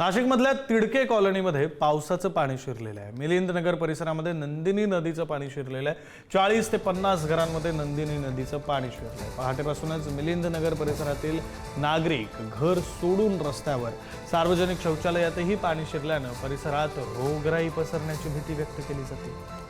नाशिकमधल्या तिडके कॉलनीमध्ये पावसाचं पाणी शिरलेलं आहे। मिलिंद नगर परिसरामध्ये नंदिनी नदीचं पाणी शिरलेलं आहे। 40 ते 50 घरांमध्ये नंदिनी नदीचं पाणी शिरलं आहे। पहाटेपासूनच मिलिंद नगर परिसरातील नागरिक घर सोडून रस्त्यावर सार्वजनिक शौचालयातही पाणी शिरल्यानं परिसरात रोगराई पसरण्याची भीती व्यक्त केली जाते।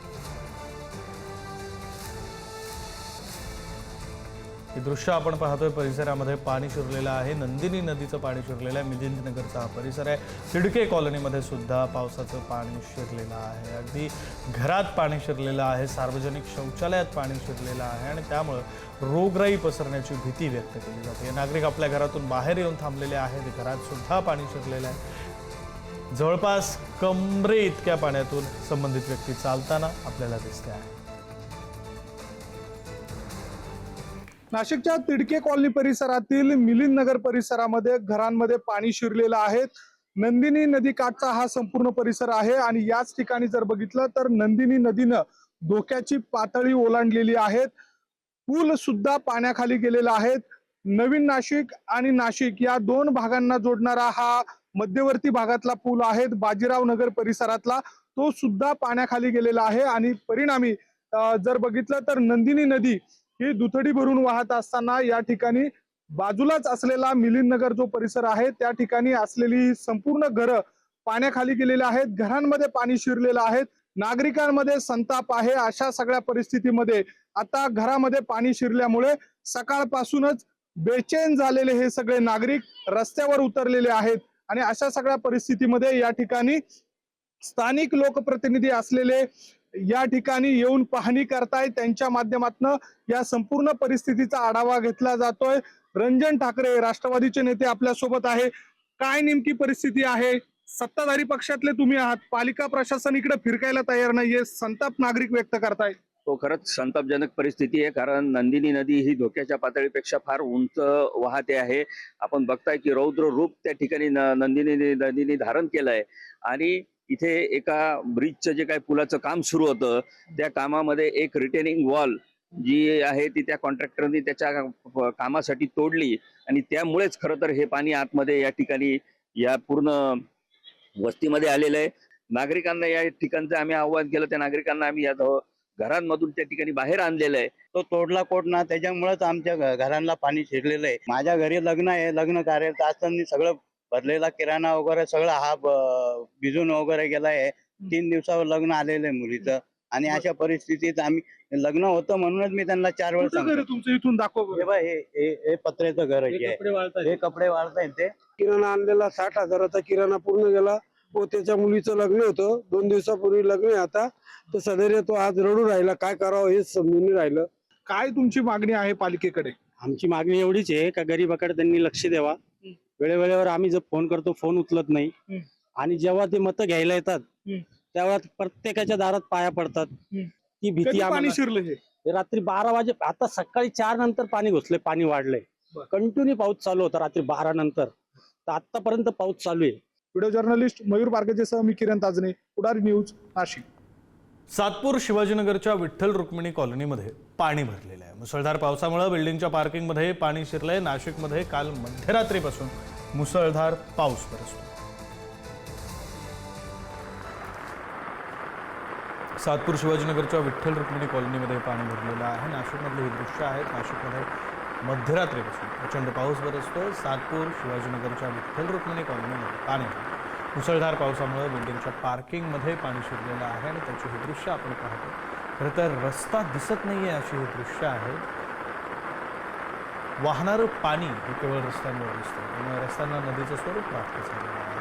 हे दृश्य आपण पाहतोय, परिसरामध्ये पाणी शिरलेलं आहे। नंदिनी नदीचं पाणी शिरलेलं आहे। मिलिंद नगरचा हा परिसर आहे। तिडके कॉलनीमध्ये सुद्धा पावसाचं पाणी शिरलेलं आहे। अगदी घरात पाणी शिरलेलं आहे, सार्वजनिक शौचालयात पाणी शिरलेलं आहे आणि त्यामुळे रोगराई पसरण्याची भीती व्यक्त केली जाते। नागरिक आपल्या घरातून बाहेर येऊन थांबलेले आहेत। घरात सुद्धा पाणी शिरलेलं आहे। जवळपास कमरे इतक्या पाण्यातून संबंधित व्यक्ती चालताना आपल्याला दिसते आहे। नाशिकच्या तिडके कॉलनी परिसरातील मिलिंद नगर परिसरामध्ये घरांमध्ये पाणी शिरलेलं आहे। नंदिनी नदी काठचा हा संपूर्ण परिसर आहे आणि याच ठिकाणी जर बघितलं तर नंदिनी नदीनं धोक्याची पातळी ओलांडलेली आहे। पूल सुद्धा पाण्याखाली गेलेला आहे। नवीन नाशिक आणि नाशिक या दोन भागांना जोडणारा हा मध्यवर्ती भागातला पूल आहे, बाजीराव नगर परिसरातला, तो सुद्धा पाण्याखाली गेलेला आहे आणि परिणामी जर बघितलं तर नंदिनी नदी ही दुथडी भरून वाहत असताना या ठिकाणी बाजूलाच असलेला मिलिंद नगर जो परिसर आहे त्या ठिकाणी असलेली संपूर्ण घरं पाण्याखाली गेलेली आहेत। घरांमध्ये पाणी शिरलेलं आहे। नागरिकांमध्ये संताप आहे। अशा सगळ्या परिस्थितीमध्ये आता घरामध्ये पाणी शिरल्यामुळे सकाळपासूनच बेचैन झालेले हे सगळे नागरिक रस्त्यावर उतरलेले आहेत आणि अशा सगळ्या परिस्थितीमध्ये या ठिकाणी स्थानिक लोकप्रतिनिधी असलेले या ठिकाणी येऊन पाहणी करताय। त्यांच्या माध्यमातून या संपूर्ण परिस्थितीचा आढावा घेतला जातोय। रंजन ठाकरे राष्ट्रवादीचे नेते आपल्या सोबत आहे। काय नेमकी परिस्थिती आहे? सत्ताधारी पक्षातले तुम्ही आहात, पालिका प्रशासन इकडे फिरकायला तयार नाहीये, संताप नागरिक व्यक्त करताय। तो खरंच संतापजनक परिस्थिती आहे, कारण नंदिनी नदी ही धोक्याच्या पातळीपेक्षा फार उंच वाहते आहे। आपण बघताय की रौद्र रूप त्या ठिकाणी नंदिनी नदीने धारण केलंय आणि इथे एका ब्रिजचं जे काही पुलाचं काम सुरू होतं त्या कामामध्ये एक रिटेनिंग वॉल जी आहे ती त्या कॉन्ट्रॅक्टरनी त्याच्या कामासाठी तोडली आणि त्यामुळेच खरं तर हे पाणी आतमध्ये या ठिकाणी या पूर्ण वस्तीमध्ये आलेलं आहे। नागरिकांना या ठिकाणचं आम्ही आव्हान केलं, त्या नागरिकांना आम्ही या घरांमधून त्या ठिकाणी बाहेर आणलेलं आहे। तो तोडला कोट ना, त्याच्यामुळेच आमच्या घरांना पाणी शिरलेलं आहे। माझ्या घरी लग्न आहे, लग्न कार्य असताना सगळं भरलेला किराणा वगैरे सगळं हा भिजून वगैरे गेलाय। 3 दिवसावर लग्न आलेलं आहे मुलीचं आणि अशा परिस्थितीत आम्ही लग्न होतं म्हणूनच मी त्यांना 4 वेळा तुमचं इथून दाखव। हे पत्र्याचं घर आहे, हे कपडे वाळतायत। ते किराणा आणलेला 60,000चा किराणा पूर्ण गेला व त्याच्या मुलीचं लग्न होतं 2 दिवसापूर्वी लग्न आहे आता, तर सदैर्य तो आज रडू राहिला। काय करावं हेच समजून राहिलं। काय तुमची मागणी आहे पालिकेकडे? आमची मागणी एवढीच आहे का गरीबाकडे त्यांनी लक्ष द्यावा। वेळेवेळेवर आम्ही जर फोन करतो फोन उचलत नाही आणि जेव्हा ते मतं घ्यायला येतात तेव्हा प्रत्येकाच्या दारात पाया पडतात। ती भीती पाणी शिरलं हे रात्री 12 वाजे, आता सकाळी 4 नंतर पाणी घुसले, पाणी वाढलंय। कंटिन्यू पाऊस चालू होता रात्री 12 नंतर, तर आतापर्यंत पाऊस चालू आहे। व्हिडिओ जर्नलिस्ट मयूर पारखेसह मी किरण ताजने, पुढारी न्यूज, नाशिक। सातपूर शिवाजीनगरच्या विठ्ठल रुक्मिणी कॉलनीमध्ये पाणी भरलेलं आहे। मुसळधार पावसामुळे बिल्डिंगच्या पार्किंगमध्ये पाणी शिरलंय। नाशिकमध्ये काल मध्यरात्रीपासून मुसळधार पाऊस बरसतो। सातपूर शिवाजीनगरच्या विठ्ठल रुक्मिणी कॉलनीमध्ये पाणी भरलेलं आहे। नाशिकमधले हे दृश्य आहेत। नाशिकमध्ये मध्यरात्रीपासून प्रचंड पाऊस बरसतो। सातपूर शिवाजीनगरच्या विठ्ठल रुक्मिणी कॉलनीमध्ये पाणी मुसळधार पावसामुळे बिल्डिंगच्या पार्किंगमध्ये पाणी शिरलेलं आहे आणि त्याची हे दृश्य आपण पाहतो। खरं तर रस्ता दिसत नाहीये अशी हे दृश्य आहे। वाहणारं पाणी हे केवळ रस्त्यांवर दिसतं, त्यामुळे रस्त्यांना नदीचं स्वरूप प्राप्त झालेलं आहे।